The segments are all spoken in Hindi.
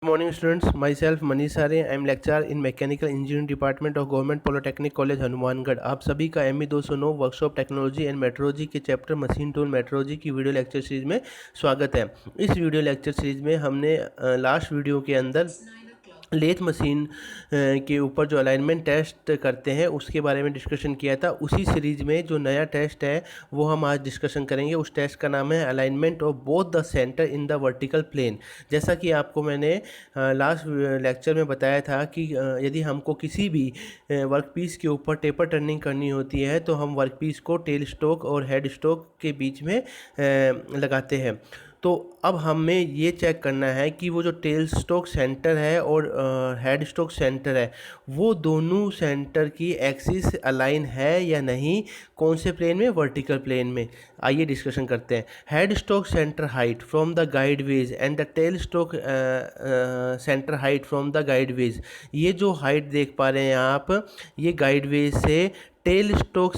Good morning students, myself Manish Sare, I am lecturer in Mechanical Engineering Department of Government Polytechnic College Hanumangarh. आप सभी का ME 209 workshop technology and metrology के चैप्टर मशीन टूल मेट्रोलॉजी की वीडियो लेक्चर सीरीज में स्वागत है। इस वीडियो लेक्चर सीरीज में हमने लास्ट वीडियो के अंदर लेथ मशीन के ऊपर जो अलाइनमेंट टेस्ट करते हैं उसके बारे में डिस्कशन किया था। उसी सीरीज में जो नया टेस्ट है वो हम आज डिस्कशन करेंगे। उस टेस्ट का नाम है alignment of both the centre in the vertical plane. जैसा कि आपको मैंने लास्ट लेक्चर में बताया था कि यदि हमको किसी भी वर्क पीस के ऊपर टेपर टर्निंग करनी होती है तो हम वर्क पीस को टेल स्टोक और हेड स्टोक के बीच में लगाते हैं। तो अब हमें ये चेक करना है कि वो जो टेल स्टोक सेंटर है और हेड स्टोक सेंटर है वो दोनों सेंटर की एक्सिस अलाइन है या नहीं, कौन से प्लेन में, वर्टिकल प्लेन में। आइए डिस्कशन करते हैं। Headstock centre height from the guide ways and the tailstock centre height from the guide ways. ये जो हाइट देख पा रहे हैं आप, ये गाइड वेज से tailstock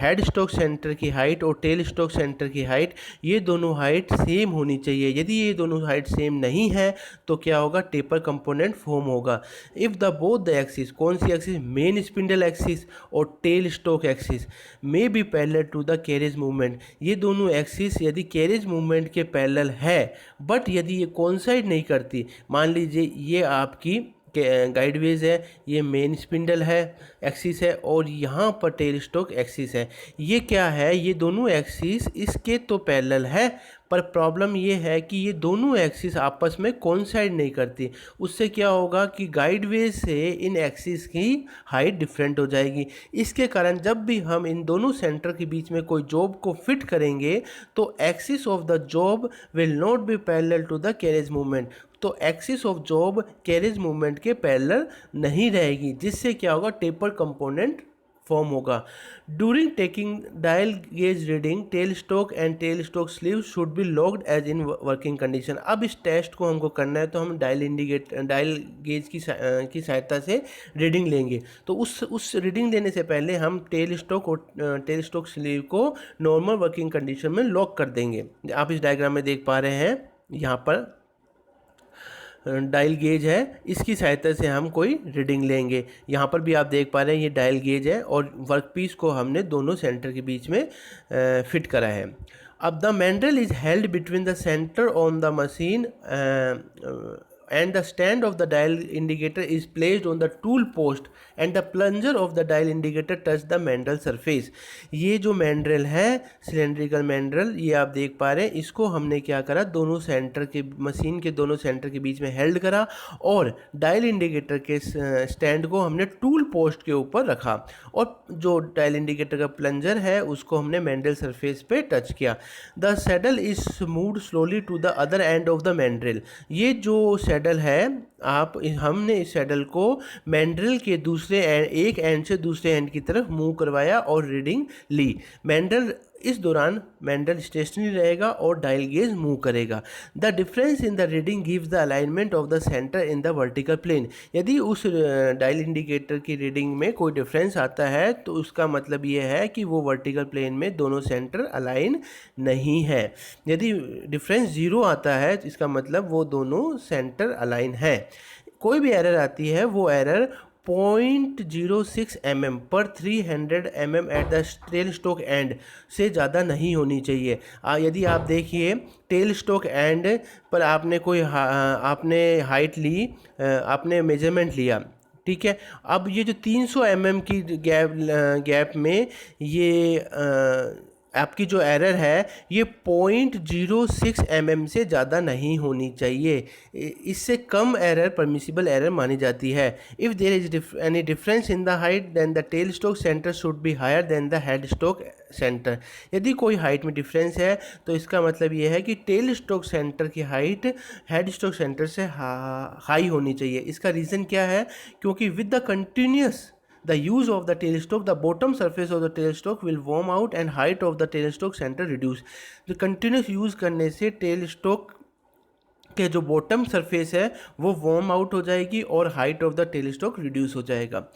headstock centre की हाइट और टेल स्टोक सेंटर की हाइट, ये दोनों हाइट सेम होनी चाहिए। यदि ये दोनों हाइट सेम नहीं है तो क्या होगा, टेपर कंपोनेंट फॉर्म होगा। If the both the axis, कौन सी एक्सिस, मेन स्पिंडल एक्सिस और tailstock axis may be parallel to the carriage movement. ये दोनों एक्सिस यदि कैरेज मूवमेंट के पैरेलल है, बट यदि ये कोइंसाइड नहीं करती, मान लीजिए ये आपकी गाइडवेज है, ये मेन स्पिंडल है एक्सिस है और यहाँ पर टेल स्टोक एक्सिस है। ये क्या है, ये दोनों एक्सिस इसके तो पैरेलल है, पर प्रॉब्लम ये है कि ये दोनों एक्सिस आपस में कोइंसाइड नहीं करती। उससे क्या होगा कि गाइडवेज से इन एक्सिस की हाइट डिफरेंट हो जाएगी। इसके कारण जब भी हम इन दोनों सेंटर के बीच में कोई जॉब को फिट करेंगे तो axis of the job will not be parallel to the carriage movement. तो axis of job carriage movement के पैरेलल नहीं रहेगी, जिससे क्या होगा, टेपर कंपोनेंट फॉर्म होगा। During taking dial gauge reading, tail stock and tell stock sleeve should be locked as in working condition. अब इस टेस्ट को हमको करना है तो हम डायल गेज की सहायता से रीडिंग लेंगे। तो उस रीडिंग लेने से पहले हम टेल स्टोक और टेल स्टोक स्लीव को नॉर्मल वर्किंग कंडीशन में लॉक कर देंगे। आप इस डायग्राम में देख पा रहे हैं, यहाँ पर डायल गेज है, इसकी सहायता से हम कोई रीडिंग लेंगे। यहाँ पर भी आप देख पा रहे हैं ये डायल गेज है और वर्क पीस को हमने दोनों सेंटर के बीच में फिट करा है। अब the mandrel is held between the centre on the machine and the stand of the dial indicator is placed on the tool post and the plunger of the dial indicator touch the mandrel surface। ये जो मैंड्रेल है, सिलेंड्रिकल मैंड्रेल, ये आप देख पा रहे हैं, इसको हमने क्या करा, दोनों सेंटर के, मशीन के दोनों सेंटर के बीच में हेल्ड करा और डायल इंडिकेटर के स्टैंड को हमने टूल पोस्ट के ऊपर रखा और जो डायल इंडिकेटर का प्लंजर है उसको हमने मैंड्रेल सरफेस पे टच किया। The saddle is moved slowly to the other end of the mandrel. ये जो सैडल है, हमने इस सैडल को मैंड्रेल के एक एंड से दूसरे एंड की तरफ मूव करवाया और रीडिंग ली। इस दौरान मैंड्रेल स्टेशनरी रहेगा और डायल गेज मूव करेगा। The difference in the reading gives the alignment of the centre in the vertical plane. यदि उस डायल इंडिकेटर की रीडिंग में कोई डिफरेंस आता है तो उसका मतलब ये है कि वो वर्टिकल प्लेन में दोनों सेंटर अलाइन नहीं है। यदि डिफरेंस 0 आता है तो इसका मतलब वो दोनों सेंटर अलाइन है। कोई भी एरर आती है, वो एरर 0.06 mm पर 300 mm at the tell stock end से ज़्यादा नहीं होनी चाहिए। यदि आप देखिए टेल स्टोक एंड पर आपने हाइट ली, आपने मेजरमेंट लिया, ठीक है। अब ये जो 300 mm की गैप में ये आपकी जो एरर है ये 0.06 mm से ज़्यादा नहीं होनी चाहिए। इससे कम एरर परमिसिबल एरर मानी जाती है। If there is any difference in the height then the tailstock centre should be higher than the headstock centre. यदि कोई हाइट में डिफरेंस है तो इसका मतलब ये है कि टेल स्टोक सेंटर की हाइट हेड स्टोक सेंटर से हाई होनी चाहिए। इसका रीज़न क्या है, क्योंकि with the continuous the use of the tailstock, the bottom surface of the tailstock will warm out and height of the tailstock center reduce। तो continuous use करने से tailstock के जो बॉटम सरफेस है वो वार्म आउट हो जाएगी और height of the tailstock reduce हो जाएगा।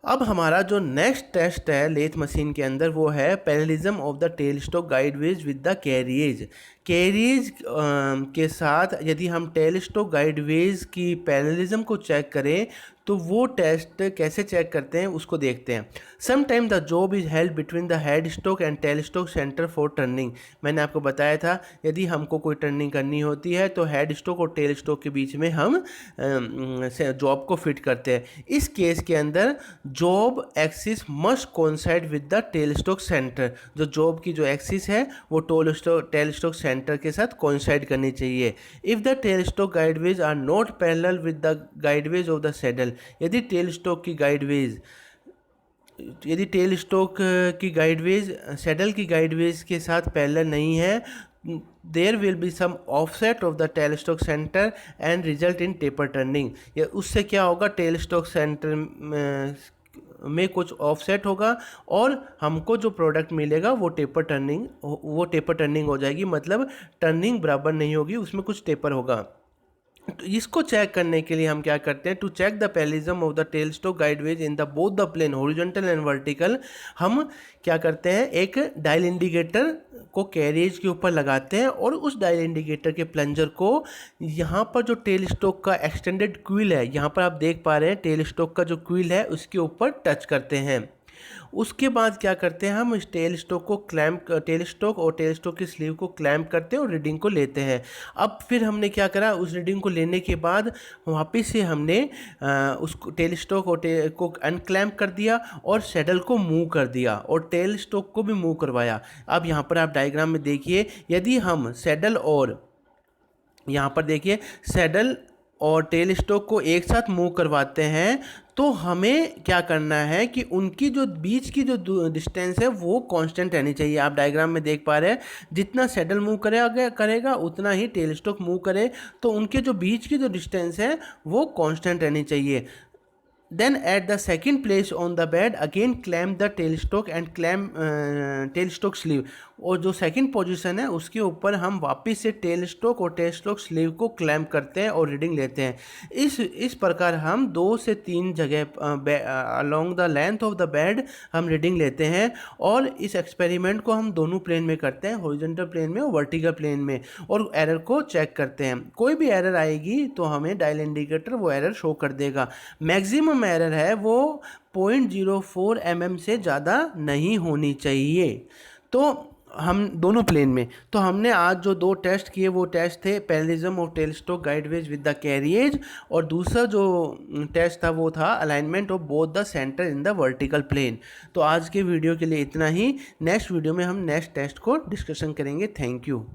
अब हमारा जो नेक्स्ट टेस्ट है लेथ मशीन के अंदर वो है parallelism of the tailstock guideways with the carriage. Carriage के साथ यदि हम टेल स्टोक गाइडवेज की पैरेललिज्म को चेक करें तो वो टेस्ट कैसे चेक करते हैं उसको देखते हैं। Some time the job is held between the headstock and tell stock centre for turning. मैंने आपको बताया था यदि हमको कोई टर्निंग करनी होती है तो हेड स्टोक और टेल स्टोक के बीच में हम जॉब को फिट करते हैं। इस केस के अंदर job axis must coincide with the tailstock centre. जो जॉब की जो एक्सिस है वो टेल स्टोक सेंटर के साथ कोइंसाइड करनी चाहिए। If the tailstock guideways are not parallel with the guideways of the saddle, यदि टेल स्टोक की गाइडवेज सैडल की गाइडवेज के साथ पैरेलल नहीं है, there will be some offset of the tailstock centre and result in taper turning. या उससे क्या होगा, टेल स्टोक सेंटर में कुछ ऑफसेट होगा और हमको जो प्रोडक्ट मिलेगा वो टेपर टर्निंग हो जाएगी, मतलब टर्निंग बराबर नहीं होगी, उसमें कुछ टेपर होगा। तो इसको चेक करने के लिए हम क्या करते हैं, to check the parallelism of the tailstock guideways in the both the plane horizontal and vertical, हम क्या करते हैं, एक डायल इंडिकेटर को कैरियज के ऊपर लगाते हैं और उस डायल इंडिकेटर के प्लंजर को यहाँ पर जो टेल स्टोक का एक्सटेंडेड क्विल है, यहाँ पर आप देख पा रहे हैं टेल स्टोक का जो क्विल है उसके ऊपर टच करते हैं। उसके बाद क्या करते हैं, हम इस टेल स्टोक और टेल स्टोक की स्लीव को क्लैम्प करते हैं और रीडिंग को लेते हैं। अब फिर हमने क्या करा, उस रीडिंग को लेने के बाद वापस से हमने उसको टेल स्टोक को अनक्लैम्प कर दिया और सैडल को मूव कर दिया और टेल स्टोक को भी मूव करवाया। अब यहाँ पर आप डायग्राम में देखिए, यदि हम सैडल और यहाँ पर देखिए सैडल और टेल स्टोक को एक साथ मूव करवाते हैं तो हमें क्या करना है कि उनकी जो बीच की जो डिस्टेंस है वो कांस्टेंट रहनी चाहिए। आप डायग्राम में देख पा रहे हैं, जितना सैडल मूव करेगा उतना ही टेल स्टोक मूव करे, तो उनके जो बीच की जो डिस्टेंस है वो कांस्टेंट रहनी चाहिए। Then at the second place on the bed again clamp the tailstock and clamp tailstock sleeve। और जो सेकंड पोजीशन है उसके ऊपर हम वापस से टेल स्टोक और टेलस्टोक स्लीव को क्लैम्प करते हैं और रीडिंग लेते हैं। इस प्रकार हम 2 से 3 जगह along the length of the bed हम रीडिंग लेते हैं और इस एक्सपेरिमेंट को हम दोनों प्लेन में करते हैं, हॉरिजॉन्टल प्लेन में और वर्टिकल प्लेन में, और एरर को चेक करते हैं। कोई भी एरर आएगी तो हमें डायल इंडिकेटर वो एरर शो कर देगा। मैक्सिमम एरर है वो 0.04 mm से ज़्यादा नहीं होनी चाहिए। तो हम दोनों प्लेन में, तो हमने आज जो 2 टेस्ट किए वो टेस्ट थे parallelism of tailstock guideways with the carriage, और दूसरा जो टेस्ट था वो था alignment of both the centre in the vertical plane. तो आज के वीडियो के लिए इतना ही। नेक्स्ट वीडियो में हम नेक्स्ट टेस्ट को डिस्कशन करेंगे। Thank you.